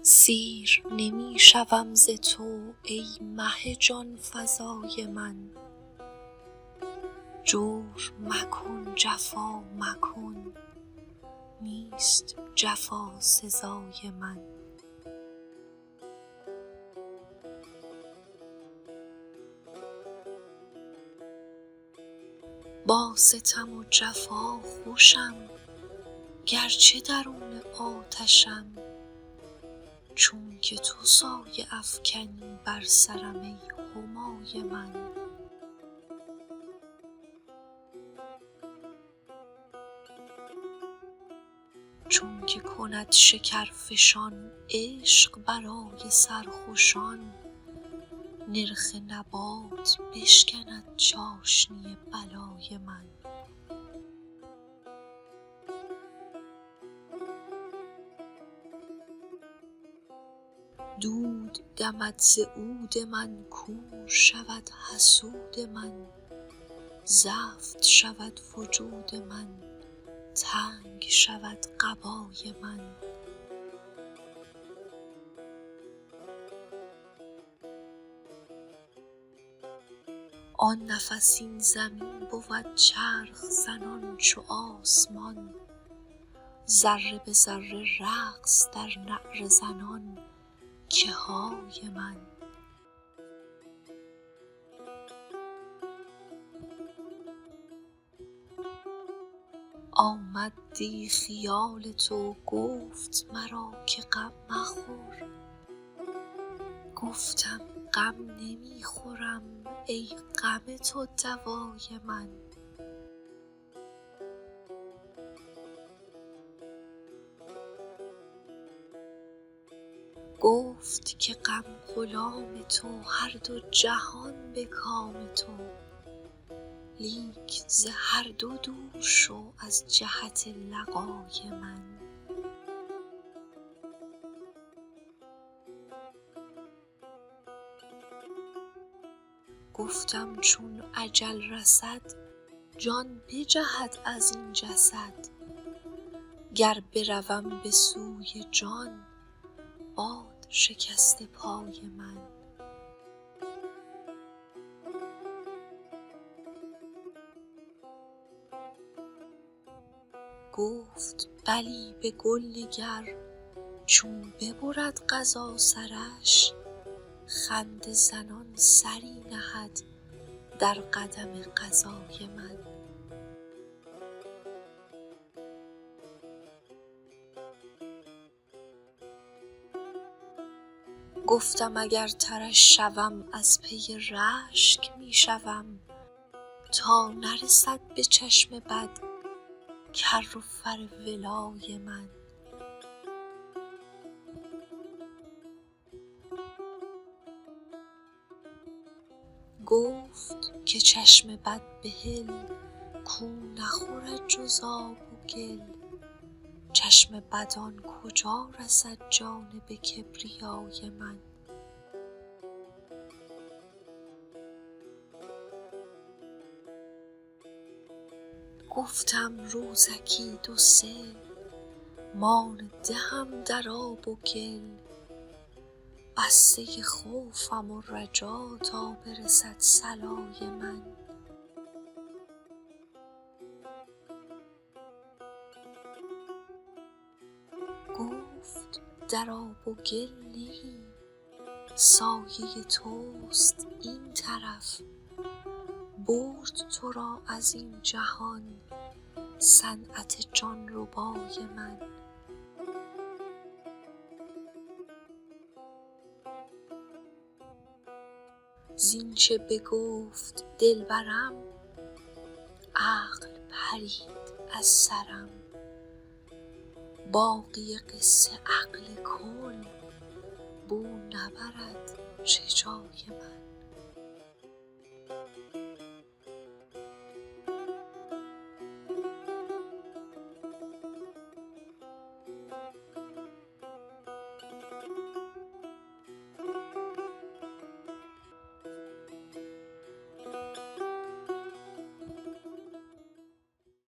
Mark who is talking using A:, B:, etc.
A: سیر نمی شوم ز تو ای مه جان فزای من، جور مکن جفا مکن نیست جفا سزای من. با ستم و جفا خوشم گرچه درون آتشم، چون که تو سایه افکنی بر سرم ای همای من. چون که کند شکرفشان عشق برای سرخوشان، نرخ نبات بشکند چاشنی بلای من. دود دمد ز عود من کور شود حسود من، زفت شود وجود من تنگ شود قبای من. آن نفس این زمین بود چرخ زنان چو آسمان، ذره به ذره رقص در نعره زنان که های من. آمد دی خیال تو گفت مرا که غم مخور، گفتم غم نمی خورم ای غم تو دوای من. گفت که غم غلام تو هر دو جهان به کام تو، لیک ز هر دو دور شو از جهت لقای من. گفتم چون اجل رسد جان بجهد از این جسد، گر بروم به سوی جان باد شکسته پای من. گفت بلی به گل نگر چون ببرد قضا سرش، خنده زنان سری نهد در قدم قضای من. گفتم اگر ترش شوم از پی رشک می شوم، تا نرسد به چشم بد کر و فر ولای من. گفت که چشم بد بهل کو نخورد جز آب و گل، چشم بدان کجا رسد جانب کبریای من. گفتم روزکی دو سه مان دهم در آب و گل، بسته خوفم و رجا تا برسد صلای من. گفت در آب و گل نی سایه توست این طرف، برد تو را از این جهان صنعت جانربای من. زین چه بگفت دلبرم عقل پرید از سرم، باقی قصه عقل کل بو نبرد چه جای من.